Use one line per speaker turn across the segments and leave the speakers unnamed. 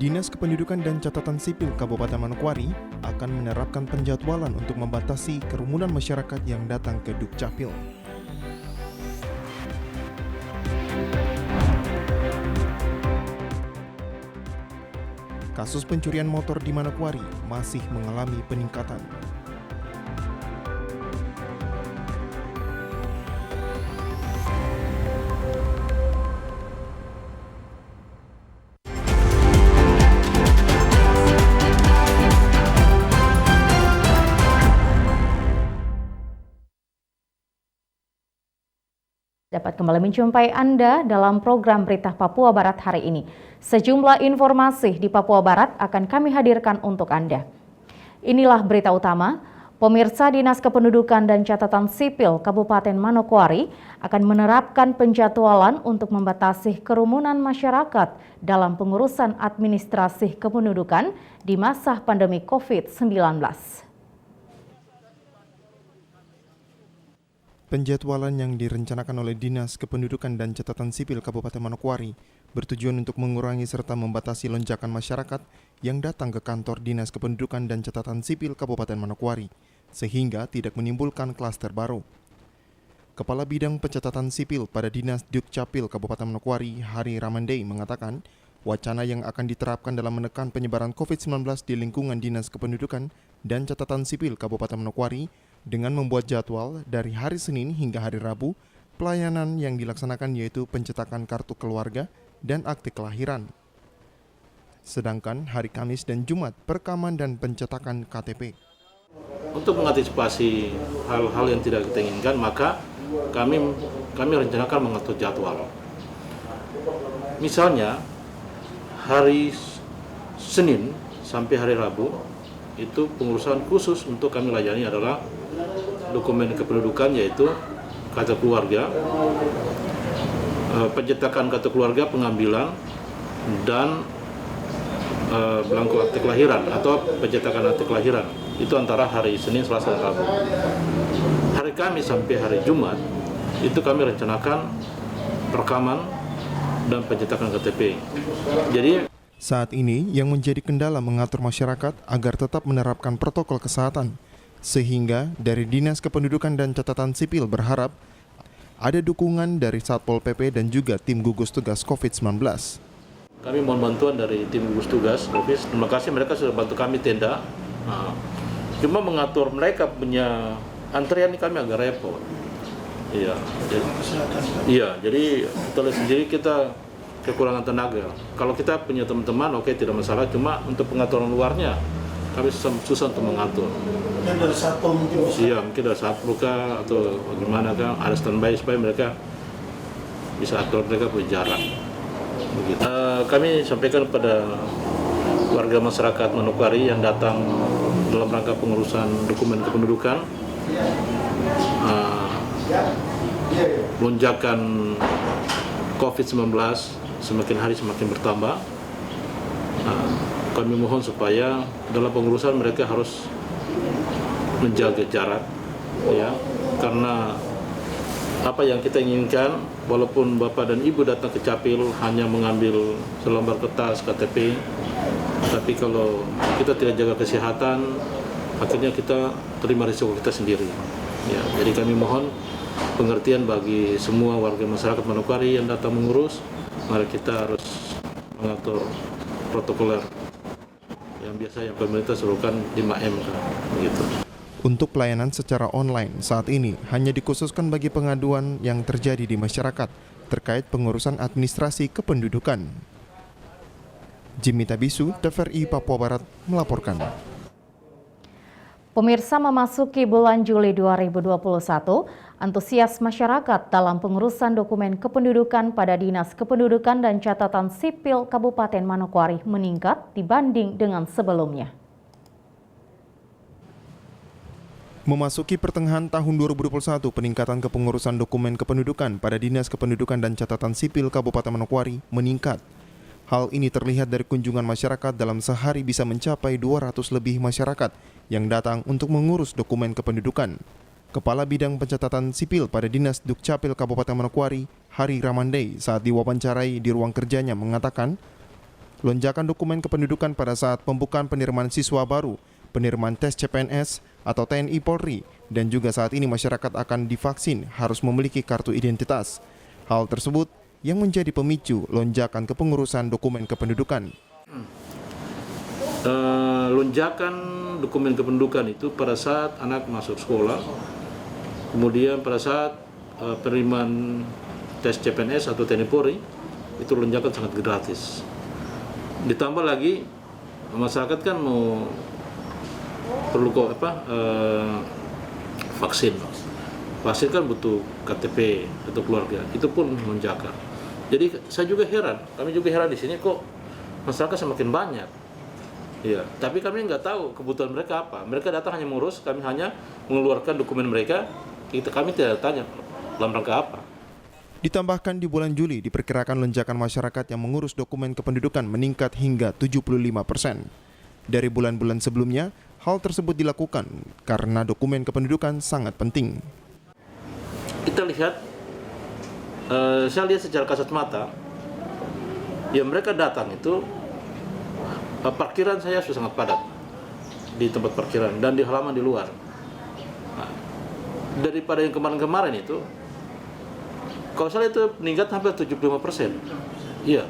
Dinas Kependudukan dan Catatan Sipil Kabupaten Manokwari akan menerapkan penjadwalan untuk membatasi kerumunan masyarakat yang datang ke Dukcapil. Kasus pencurian motor di Manokwari masih mengalami peningkatan.
Dapat kembali menjumpai Anda dalam program Berita Papua Barat hari ini. Sejumlah informasi di Papua Barat akan kami hadirkan untuk Anda. Inilah berita utama. Pemirsa Dinas Kependudukan dan Catatan Sipil Kabupaten Manokwari akan menerapkan penjadwalan untuk membatasi kerumunan masyarakat dalam pengurusan administrasi kependudukan di masa pandemi COVID-19.
Penjadwalan yang direncanakan oleh Dinas Kependudukan dan Catatan Sipil Kabupaten Manokwari bertujuan untuk mengurangi serta membatasi lonjakan masyarakat yang datang ke kantor Dinas Kependudukan dan Catatan Sipil Kabupaten Manokwari, sehingga tidak menimbulkan klaster baru. Kepala Bidang Pencatatan Sipil pada Dinas Dukcapil Kabupaten Manokwari, Hari Ramandei, mengatakan wacana yang akan diterapkan dalam menekan penyebaran COVID-19 di lingkungan Dinas Kependudukan dan Catatan Sipil Kabupaten Manokwari dengan membuat jadwal dari hari Senin hingga hari Rabu, pelayanan yang dilaksanakan yaitu pencetakan kartu keluarga dan akte kelahiran. Sedangkan hari Kamis dan Jumat perekaman dan pencetakan KTP.
Untuk mengantisipasi hal-hal yang tidak kita inginkan, maka kami rencanakan mengatur jadwal. Misalnya, hari Senin sampai hari Rabu, itu pengurusan khusus untuk kami layani adalah dokumen kependudukan, yaitu kartu keluarga, pencetakan kartu keluarga, pengambilan, dan belangko akte kelahiran atau pencetakan akte kelahiran. Itu antara hari Senin, Selasa, dan Rabu. Hari Kamis sampai hari Jumat itu kami rencanakan rekaman dan pencetakan KTP. Jadi
saat ini yang menjadi kendala mengatur masyarakat agar tetap menerapkan protokol kesehatan, sehingga dari Dinas Kependudukan dan Catatan Sipil berharap ada dukungan dari Satpol PP dan juga tim gugus tugas COVID-19.
Kami mohon bantuan dari tim gugus tugas COVID. Terima kasih, mereka sudah bantu kami tenda. Cuma mengatur mereka punya antrian ini kami agak repot. Jadi kita lihat sendiri kita kekurangan tenaga. Kalau kita punya teman-teman, oke, tidak masalah. Cuma untuk pengaturan luarnya, kami susah untuk mengatur.
Mungkin dari Satpol mungkin bisa?
Iya, mungkin dari Satpol kah, atau bagaimana kah, ada standby supaya mereka bisa atur mereka berjarak. Begitu. Kami sampaikan kepada warga masyarakat Manokwari yang datang dalam rangka pengurusan dokumen kependudukan, lonjakan COVID-19 semakin hari semakin bertambah. Kami mohon supaya dalam pengurusan mereka harus menjaga jarak, ya, karena apa yang kita inginkan, walaupun Bapak dan Ibu datang ke Capil hanya mengambil selembar kertas KTP, tapi kalau kita tidak jaga kesehatan, akhirnya kita terima risiko kita sendiri. Ya, jadi kami mohon pengertian bagi semua warga masyarakat Manokwari yang datang mengurus. Mari kita harus mengatur protokoler yang biasa yang pemerintah suruhkan 5M begitu.
Untuk pelayanan secara online saat ini hanya dikhususkan bagi pengaduan yang terjadi di masyarakat terkait pengurusan administrasi kependudukan. Jimmy Tabisu, TVRI Papua Barat melaporkan.
Pemirsa, memasuki bulan Juli 2021, antusias masyarakat dalam pengurusan dokumen kependudukan pada Dinas Kependudukan dan Catatan Sipil Kabupaten Manokwari meningkat dibanding dengan sebelumnya.
Memasuki pertengahan tahun 2021, peningkatan kepengurusan dokumen kependudukan pada Dinas Kependudukan dan Catatan Sipil Kabupaten Manokwari meningkat. Hal ini terlihat dari kunjungan masyarakat dalam sehari bisa mencapai 200 lebih masyarakat yang datang untuk mengurus dokumen kependudukan. Kepala Bidang Pencatatan Sipil pada Dinas Dukcapil Kabupaten Manokwari, Hari Ramandei, saat diwawancarai di ruang kerjanya mengatakan, lonjakan dokumen kependudukan pada saat pembukaan penerimaan siswa baru, penerimaan tes CPNS atau TNI Polri, dan juga saat ini masyarakat akan divaksin harus memiliki kartu identitas. Hal tersebut yang menjadi pemicu lonjakan kepengurusan dokumen kependudukan.
Lonjakan dokumen kependudukan itu pada saat anak masuk sekolah, kemudian pada saat penerimaan tes CPNS atau TNI Polri, itu lonjakan sangat gratis. Ditambah lagi masyarakat kan perlu vaksin. Vaksin kan butuh KTP atau keluarga, itu pun lonjakan. Jadi saya juga heran, kami juga heran di sini kok masyarakat semakin banyak. Ya, tapi kami nggak tahu kebutuhan mereka apa. Mereka datang hanya mengurus, kami hanya mengeluarkan dokumen mereka. Kami tidak tanya dalam rangka apa.
Ditambahkan di bulan Juli diperkirakan lonjakan masyarakat yang mengurus dokumen kependudukan meningkat hingga 75%. Dari bulan-bulan sebelumnya, hal tersebut dilakukan karena dokumen kependudukan sangat penting.
Kita lihat, saya lihat secara kasat mata, ya mereka datang itu, parkiran saya sudah sangat padat di tempat parkiran dan di halaman di luar. Nah, daripada yang kemarin-kemarin itu, kalau saya itu meningkat hampir 75%. Iya,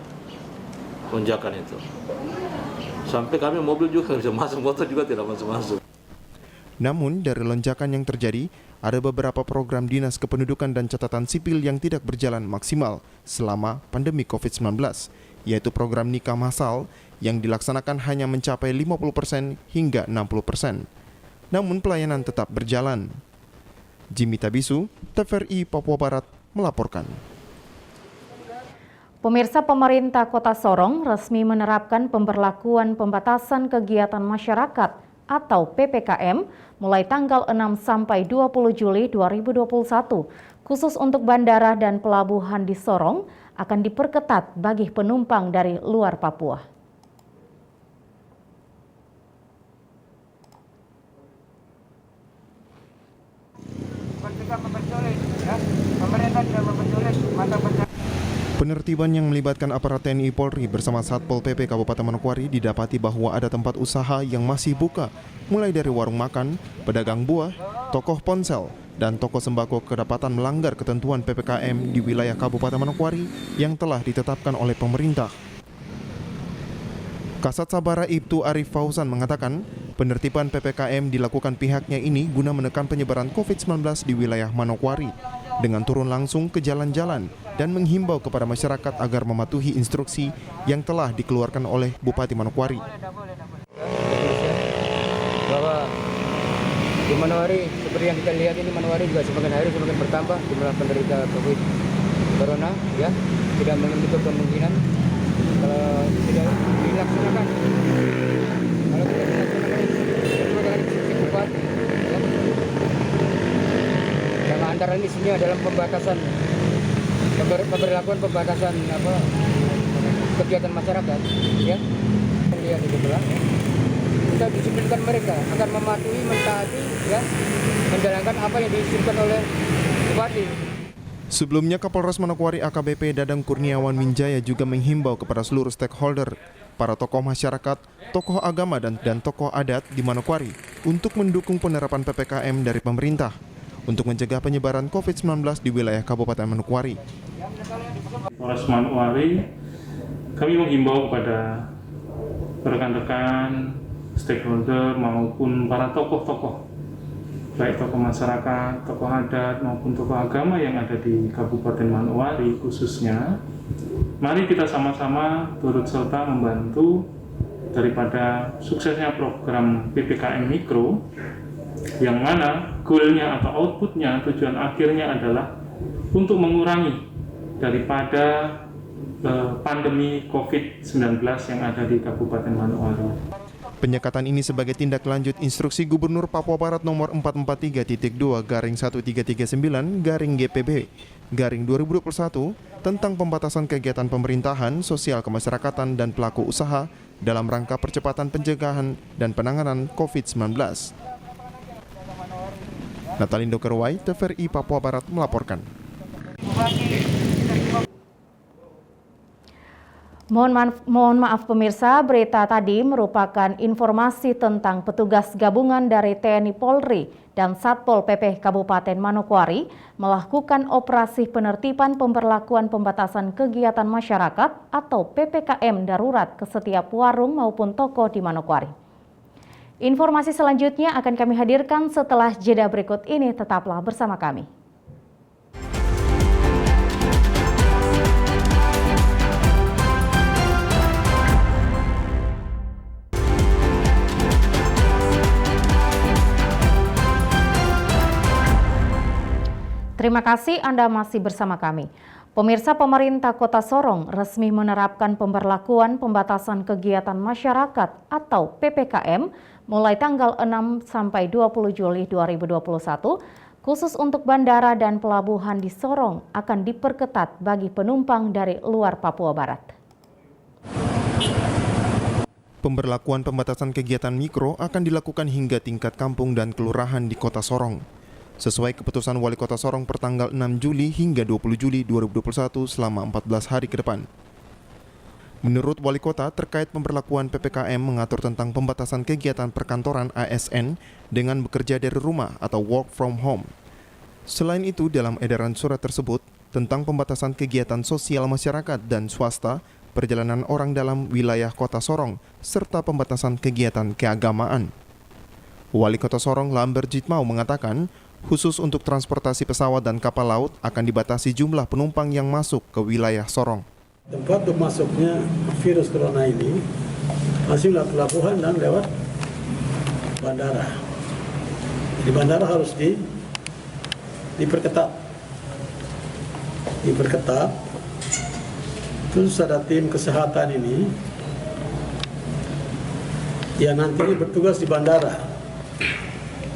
lonjakan itu. Sampai kami mobil juga bisa masuk, motor juga tidak masuk-masuk.
Namun dari lonjakan yang terjadi, ada beberapa program Dinas Kependudukan dan Catatan Sipil yang tidak berjalan maksimal selama pandemi COVID-19, yaitu program nikah massal yang dilaksanakan hanya mencapai 50% hingga 60%. Namun pelayanan tetap berjalan. Jimmy Tabisu, TVRI Papua Barat, melaporkan.
Pemirsa, pemerintah Kota Sorong resmi menerapkan pemberlakuan pembatasan kegiatan masyarakat atau PPKM mulai tanggal 6 sampai 20 Juli 2021. Khusus untuk bandara dan pelabuhan di Sorong akan diperketat bagi penumpang dari luar Papua.
Penertiban yang melibatkan aparat TNI Polri bersama Satpol PP Kabupaten Manokwari didapati bahwa ada tempat usaha yang masih buka, mulai dari warung makan, pedagang buah, toko ponsel, dan toko sembako kedapatan melanggar ketentuan PPKM di wilayah Kabupaten Manokwari yang telah ditetapkan oleh pemerintah. Kasat Sabara Ibtu Arif Fauzan mengatakan, penertiban PPKM dilakukan pihaknya ini guna menekan penyebaran COVID-19 di wilayah Manokwari dengan turun langsung ke jalan-jalan dan menghimbau kepada masyarakat agar mematuhi instruksi yang telah dikeluarkan oleh Bupati Manokwari.
Bahwa di Manokwari, seperti yang kita lihat ini, Manokwari juga semakin hari semakin bertambah jumlah penderita COVID Corona, ya, tidak menutup kemungkinan kalau tidak dilaksanakan. Kalau tidak dilaksanakan, Bupati, ya. Yang antara ini isinya dalam pembatasan, pemberlakuan pembatasan kegiatan masyarakat, ya. Lihat di sebelah, ya. Kita disiplinkan mereka agar mematuhi, mentaati, ya, menjalankan apa yang diinstruksikan oleh Bupati.
Sebelumnya Kapolres Manokwari AKBP Dadang Kurniawan Minjaya juga menghimbau kepada seluruh stakeholder, para tokoh masyarakat, tokoh agama dan tokoh adat di Manokwari untuk mendukung penerapan PPKM dari pemerintah untuk mencegah penyebaran COVID-19 di wilayah Kabupaten Manokwari.
Polres Manokwari, kami menghimbau kepada rekan-rekan, stakeholder maupun para tokoh-tokoh, baik tokoh masyarakat, tokoh adat maupun tokoh agama yang ada di Kabupaten Manokwari khususnya, mari kita sama-sama turut serta membantu daripada suksesnya program PPKM Mikro, yang mana goalnya atau outputnya, tujuan akhirnya adalah untuk mengurangi daripada pandemi COVID-19 yang ada di Kabupaten Manokwari.
Penyekatan ini sebagai tindak lanjut instruksi Gubernur Papua Barat nomor 443.2/1339/GPB/2021 tentang pembatasan kegiatan pemerintahan, sosial kemasyarakatan dan pelaku usaha dalam rangka percepatan pencegahan dan penanganan COVID-19. Natalindo Kerwai, TVRI Papua Barat melaporkan.
Mohon maaf pemirsa, berita tadi merupakan informasi tentang petugas gabungan dari TNI Polri dan Satpol PP Kabupaten Manokwari melakukan operasi penertiban pemberlakuan pembatasan kegiatan masyarakat atau PPKM darurat ke setiap warung maupun toko di Manokwari. Informasi selanjutnya akan kami hadirkan setelah jeda berikut ini, tetaplah bersama kami. Terima kasih Anda masih bersama kami. Pemirsa, pemerintah Kota Sorong resmi menerapkan pemberlakuan pembatasan kegiatan masyarakat atau PPKM mulai tanggal 6 sampai 20 Juli 2021. Khusus untuk bandara dan pelabuhan di Sorong akan diperketat bagi penumpang dari luar Papua Barat.
Pemberlakuan pembatasan kegiatan mikro akan dilakukan hingga tingkat kampung dan kelurahan di Kota Sorong. Sesuai keputusan Wali Kota Sorong pertanggal 6 Juli hingga 20 Juli 2021 selama 14 hari ke depan. Menurut Wali Kota, terkait pemberlakuan PPKM mengatur tentang pembatasan kegiatan perkantoran ASN dengan bekerja dari rumah atau work from home. Selain itu, dalam edaran surat tersebut tentang pembatasan kegiatan sosial masyarakat dan swasta, perjalanan orang dalam wilayah Kota Sorong, serta pembatasan kegiatan keagamaan. Wali Kota Sorong Lambert Jitmau mengatakan, khusus untuk transportasi pesawat dan kapal laut akan dibatasi jumlah penumpang yang masuk ke wilayah Sorong.
Tempat untuk masuknya virus corona ini masih lewat pelabuhan dan lewat bandara. Di bandara harus diperketat. Terus ada tim kesehatan ini yang nantinya bertugas di bandara.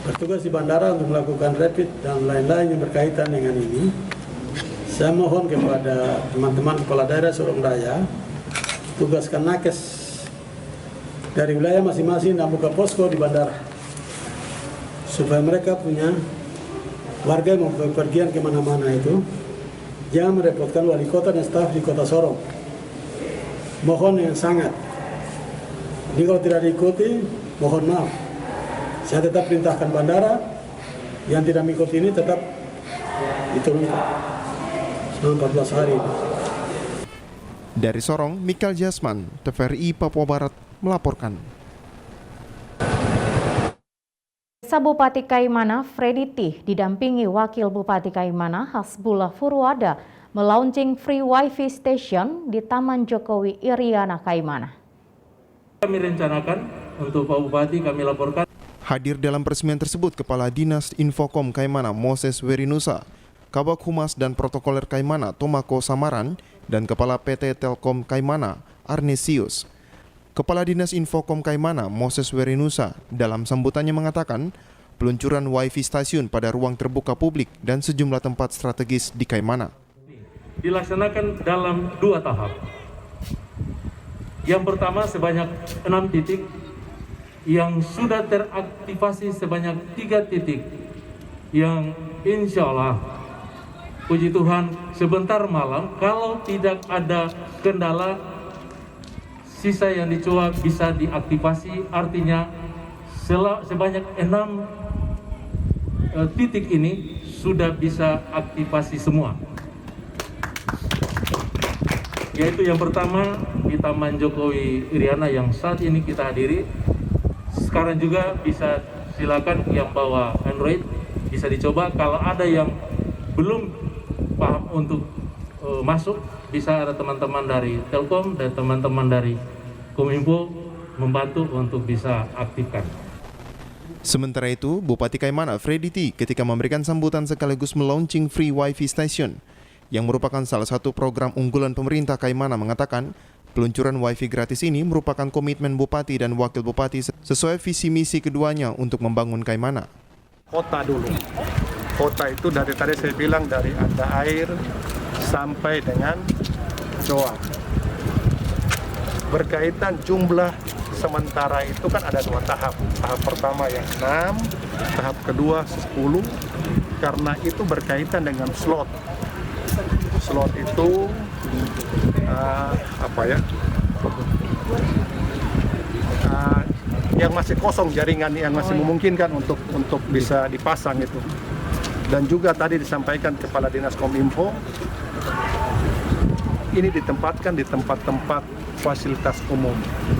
Untuk melakukan rapid dan lain-lain yang berkaitan dengan ini. Saya mohon kepada teman-teman kepala daerah Sorong Raya, tugaskan nakes dari wilayah masing-masing dan buka posko di bandara, supaya mereka punya warga yang mau bepergian kemana-mana itu, jangan merepotkan wali kota dan staf di Kota Sorong. Mohon yang sangat. Ini kalau tidak diikuti, mohon maaf. Saya tetap perintahkan bandara yang tidak mengikuti ini tetap diturunkan selama 14 hari.
Dari Sorong, Mikael Jasman, TVRI Papua Barat melaporkan.
Bupati Kaimana Freddy Tih didampingi Wakil Bupati Kaimana Hasbullah Furwada melaunching free wifi station di Taman Jokowi Iriana Kaimana.
Kami rencanakan untuk Pak Bupati kami laporkan.
Hadir dalam peresmian tersebut Kepala Dinas Infokom Kaimana Moses Werinusa, Kabak Humas dan Protokoler Kaimana Tomako Samaran, dan Kepala PT Telkom Kaimana Arnesius. Kepala Dinas Infokom Kaimana Moses Werinusa dalam sambutannya mengatakan peluncuran wifi stasiun pada ruang terbuka publik dan sejumlah tempat strategis di Kaimana
Dilaksanakan dalam 2 tahap. Yang pertama sebanyak 6 titik, yang sudah teraktivasi sebanyak 3 titik, yang insya Allah puji Tuhan sebentar malam kalau tidak ada kendala sisa yang dicoba bisa diaktifasi. Artinya sebanyak 6 titik ini sudah bisa aktivasi semua, yaitu yang pertama di Taman Jokowi Iriana yang saat ini kita hadiri. Sekarang juga bisa silakan yang bawa Android bisa dicoba. Kalau ada yang belum paham untuk masuk, bisa ada teman-teman dari Telkom dan teman-teman dari Kominfo membantu untuk bisa aktifkan.
Sementara itu, Bupati Kaimana Freddy Tih ketika memberikan sambutan sekaligus melaunching free wifi station yang merupakan salah satu program unggulan pemerintah Kaimana mengatakan peluncuran wifi gratis ini merupakan komitmen Bupati dan Wakil Bupati sesuai visi misi keduanya untuk membangun Kaimana.
Kota dulu. Kota itu dari tadi saya bilang dari ada air sampai dengan doa. Berkaitan jumlah sementara itu kan ada 2 tahap. Tahap pertama yang 6, tahap kedua 10, karena itu berkaitan dengan slot. slot itu yang masih kosong, jaringan yang masih memungkinkan untuk bisa dipasang itu. Dan juga tadi disampaikan Kepala Dinas Kominfo, ini ditempatkan di tempat-tempat fasilitas umum,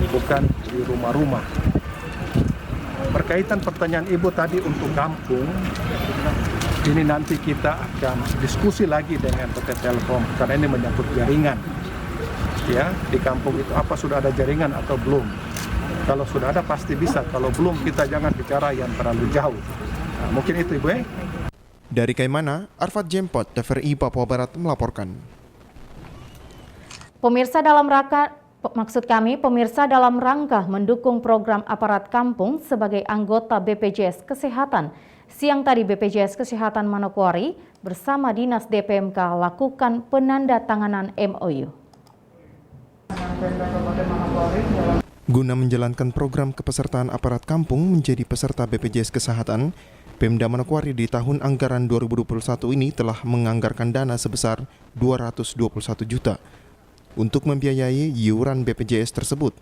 bukan di rumah-rumah. Berkaitan pertanyaan Ibu tadi untuk kampung, ini nanti kita akan diskusi lagi dengan PT Telkom karena ini menyangkut jaringan. Ya, di kampung itu apa sudah ada jaringan atau belum? Kalau sudah ada pasti bisa, kalau belum kita jangan bicara yang terlalu jauh. Nah, mungkin itu Ibu.
Dari Kaimana, Arfad Jempot, TVRI Papua Barat melaporkan.
Pemirsa dalam rangka mendukung program aparat kampung sebagai anggota BPJS Kesehatan, siang tadi BPJS Kesehatan Manokwari bersama Dinas DPMK lakukan penandatanganan MOU.
Guna menjalankan program kepesertaan aparat kampung menjadi peserta BPJS Kesehatan, Pemda Manokwari di tahun anggaran 2021 ini telah menganggarkan dana sebesar 221 juta untuk membiayai iuran BPJS tersebut.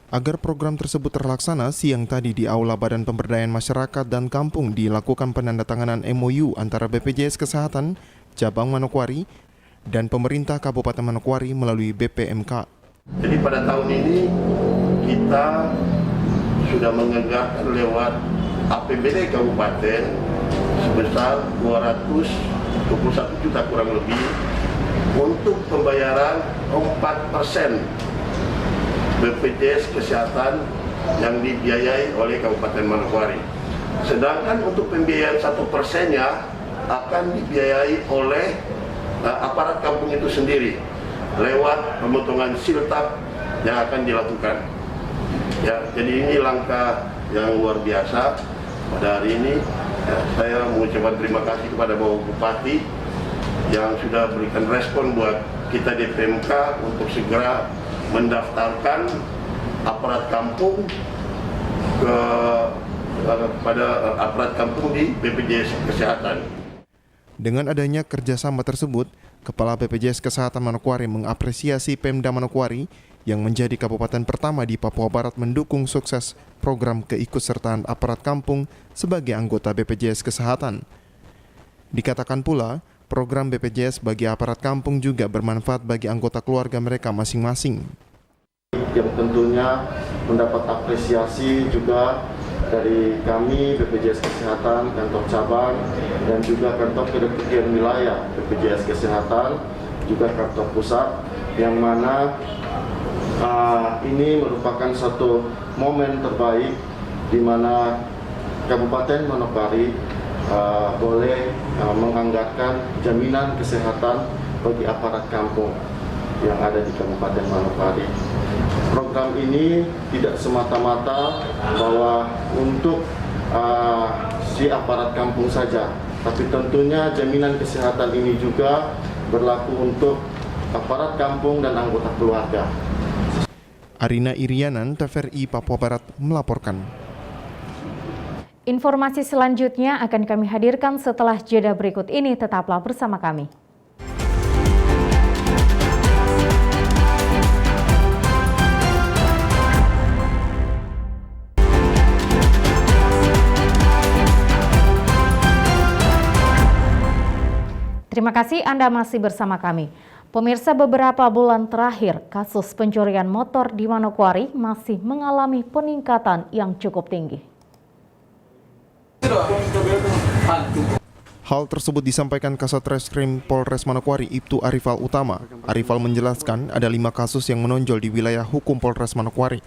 Agar program tersebut terlaksana, siang tadi di Aula Badan Pemberdayaan Masyarakat dan Kampung dilakukan penandatanganan MOU antara BPJS Kesehatan, Cabang Manokwari, dan pemerintah Kabupaten Manokwari melalui BPMK.
Jadi pada tahun ini kita sudah menganggarkan lewat APBD Kabupaten sebesar 221 juta kurang lebih untuk pembayaran 4% BPJS Kesehatan yang dibiayai oleh Kabupaten Manokwari. Sedangkan untuk pembiayaan 1%-nya akan dibiayai oleh aparat kampung itu sendiri lewat pemotongan siltap yang akan dilakukan. Ya, jadi ini langkah yang luar biasa pada hari ini. Ya, saya mengucapkan terima kasih kepada Bapak Bupati yang sudah berikan respon buat kita DPMK untuk segera mendaftarkan aparat kampung pada aparat kampung di BPJS Kesehatan.
Dengan adanya kerjasama tersebut, Kepala BPJS Kesehatan Manokwari mengapresiasi Pemda Manokwari yang menjadi kabupaten pertama di Papua Barat mendukung sukses program keikutsertaan aparat kampung sebagai anggota BPJS Kesehatan. Dikatakan pula, program BPJS bagi aparat kampung juga bermanfaat bagi anggota keluarga mereka masing-masing.
Yang tentunya mendapat apresiasi juga dari kami BPJS Kesehatan, kantor cabang, dan juga kantor kedeputian wilayah BPJS Kesehatan, juga kantor pusat, yang mana ini merupakan satu momen terbaik di mana Kabupaten Manokwari boleh menganggarkan jaminan kesehatan bagi aparat kampung yang ada di Kabupaten Manokwari. Program ini tidak semata-mata bahwa untuk si aparat kampung saja, tapi tentunya jaminan kesehatan ini juga berlaku untuk aparat kampung dan anggota keluarga.
Arina Irianan, TVRI Papua Barat melaporkan.
Informasi selanjutnya akan kami hadirkan setelah jeda berikut ini, tetaplah bersama kami. Terima kasih Anda masih bersama kami. Pemirsa, beberapa bulan terakhir kasus pencurian motor di Manokwari masih mengalami peningkatan yang cukup tinggi.
Hal tersebut disampaikan Kasat Reskrim Polres Manokwari Ibtu Arifal Utama. Arifal menjelaskan ada 5 kasus yang menonjol di wilayah hukum Polres Manokwari.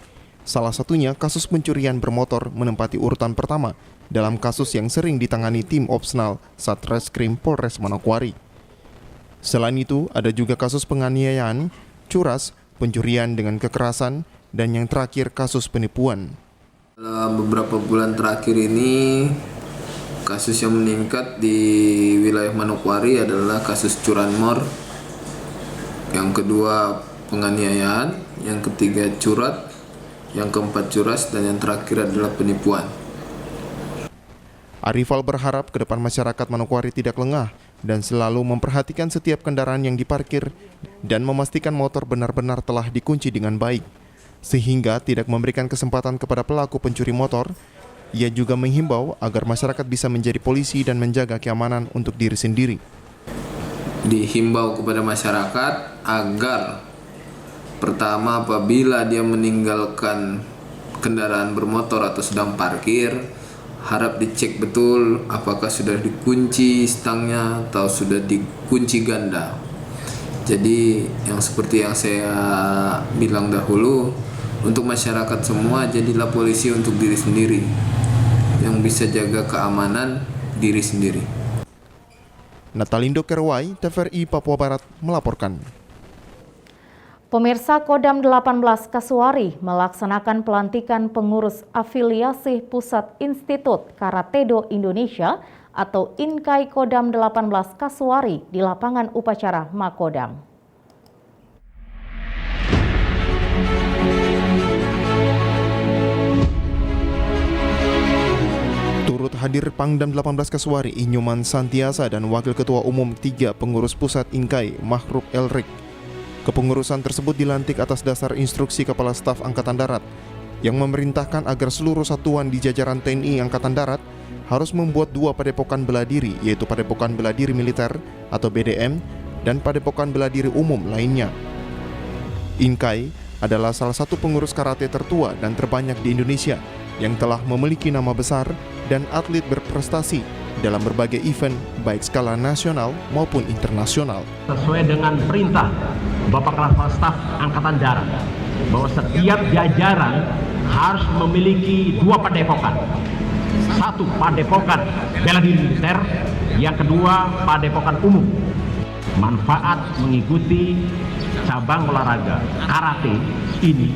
Salah satunya kasus pencurian bermotor menempati urutan pertama dalam kasus yang sering ditangani tim Opsnal Satreskrim Polres Manokwari. Selain itu, ada juga kasus penganiayaan, curas, pencurian dengan kekerasan, dan yang terakhir kasus penipuan.
Beberapa bulan terakhir ini, kasus yang meningkat di wilayah Manokwari adalah kasus curanmor, yang kedua penganiayaan, yang ketiga curat, yang keempat curas, dan yang terakhir adalah penipuan.
Arifal berharap ke depan masyarakat Manokwari tidak lengah dan selalu memperhatikan setiap kendaraan yang diparkir dan memastikan motor benar-benar telah dikunci dengan baik, sehingga tidak memberikan kesempatan kepada pelaku pencuri motor. Ia juga menghimbau agar masyarakat bisa menjadi polisi dan menjaga keamanan untuk diri sendiri.
Dihimbau kepada masyarakat agar pertama, apabila dia meninggalkan kendaraan bermotor atau sedang parkir, harap dicek betul apakah sudah dikunci stangnya atau sudah dikunci ganda. Jadi yang seperti yang saya bilang dahulu, untuk masyarakat semua jadilah polisi untuk diri sendiri yang bisa jaga keamanan diri sendiri.
Natalindo Kerwai, TVRI Papua Barat melaporkan.
Pemirsa, Kodam 18 Kasuari melaksanakan pelantikan pengurus afiliasi Pusat Institut Karatedo Indonesia atau INKAI Kodam 18 Kasuari di lapangan upacara Makodam.
Turut hadir Pangdam 18 Kasuari Inyuman Santiasa dan Wakil Ketua Umum 3 Pengurus Pusat INKAI Mahruk Elrik. Kepengurusan tersebut dilantik atas dasar instruksi Kepala Staf Angkatan Darat yang memerintahkan agar seluruh satuan di jajaran TNI Angkatan Darat harus membuat 2 padepokan bela diri, yaitu Padepokan Bela Diri Militer atau BDM dan Padepokan Bela Diri Umum lainnya. INKAI adalah salah satu pengurus karate tertua dan terbanyak di Indonesia yang telah memiliki nama besar dan atlet berprestasi dalam berbagai event baik skala nasional maupun internasional.
Sesuai dengan perintah Bapak Kepala Staf Angkatan Darat bahwa setiap jajaran harus memiliki 2 padepokan. 1 padepokan bela diri militer, yang kedua padepokan umum. Manfaat mengikuti cabang olahraga karate ini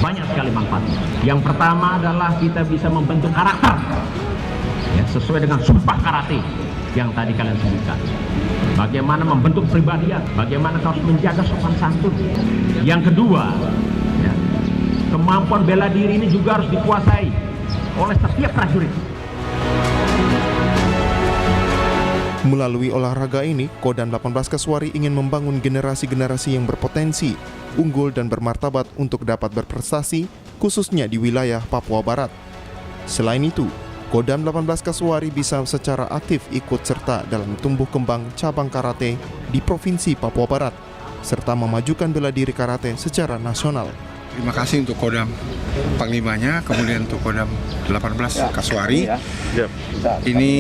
banyak sekali manfaatnya. Yang pertama adalah kita bisa membentuk karakter ya, sesuai dengan sumpah karate yang tadi kalian sebutkan. Bagaimana membentuk kepribadian, bagaimana harus menjaga sopan santun. Yang kedua, ya, kemampuan bela diri ini juga harus dikuasai oleh setiap prajurit.
Melalui olahraga ini, Kodam 18 Kasuari ingin membangun generasi-generasi yang berpotensi, unggul dan bermartabat untuk dapat berprestasi, khususnya di wilayah Papua Barat. Selain itu, Kodam 18 Kasuari bisa secara aktif ikut serta dalam tumbuh kembang cabang karate di Provinsi Papua Barat, serta memajukan bela diri karate secara nasional.
Terima kasih untuk Kodam Panglimanya, kemudian untuk Kodam 18 Kasuari. Ini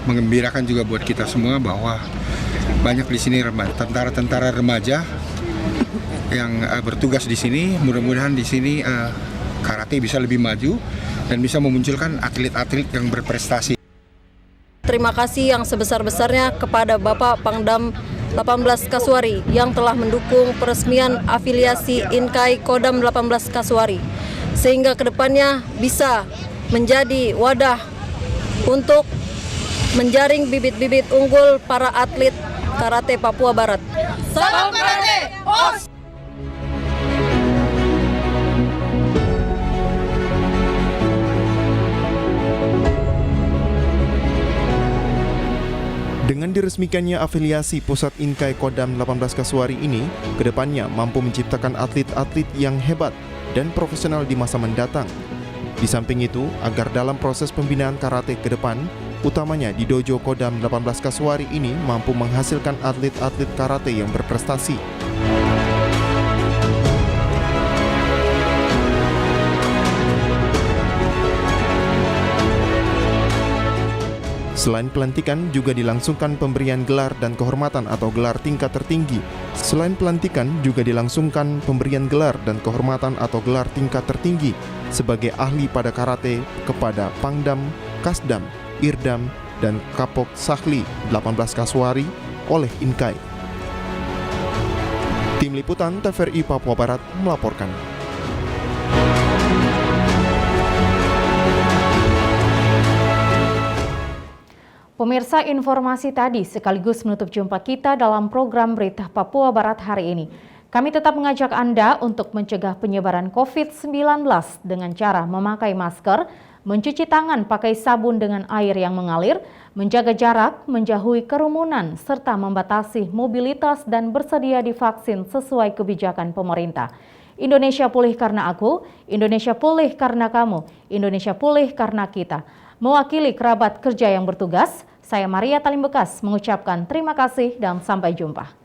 mengembirakan juga buat kita semua bahwa banyak di sini tentara-tentara remaja yang bertugas di sini. Mudah-mudahan di sini karate bisa lebih maju dan bisa memunculkan atlet-atlet yang berprestasi.
Terima kasih yang sebesar-besarnya kepada Bapak Pangdam 18 Kasuari yang telah mendukung peresmian afiliasi INKAI Kodam 18 Kasuari, sehingga kedepannya bisa menjadi wadah untuk menjaring bibit-bibit unggul para atlet karate Papua Barat. Salam karate!
Dengan diresmikannya afiliasi Pusat INKAI Kodam 18 Kasuari ini, kedepannya mampu menciptakan atlet-atlet yang hebat dan profesional di masa mendatang. Di samping itu, agar dalam proses pembinaan karate ke depan, utamanya di Dojo Kodam 18 Kasuari ini mampu menghasilkan atlet-atlet karate yang berprestasi. Selain pelantikan, juga dilangsungkan pemberian gelar dan kehormatan atau gelar tingkat tertinggi. Selain pelantikan, juga dilangsungkan pemberian gelar dan kehormatan atau gelar tingkat tertinggi sebagai ahli pada karate kepada Pangdam, Kasdam, Irdam, dan Kapok Sahli 18 Kasuari oleh INKAI. Tim Liputan TVRI Papua Barat melaporkan.
Pemirsa, informasi tadi sekaligus menutup jumpa kita dalam program Berita Papua Barat hari ini. Kami tetap mengajak Anda untuk mencegah penyebaran COVID-19 dengan cara memakai masker, mencuci tangan pakai sabun dengan air yang mengalir, menjaga jarak, menjauhi kerumunan, serta membatasi mobilitas dan bersedia divaksin sesuai kebijakan pemerintah. Indonesia pulih karena aku, Indonesia pulih karena kamu, Indonesia pulih karena kita. Mewakili kerabat kerja yang bertugas, saya Maria Talim Bekas mengucapkan terima kasih dan sampai jumpa.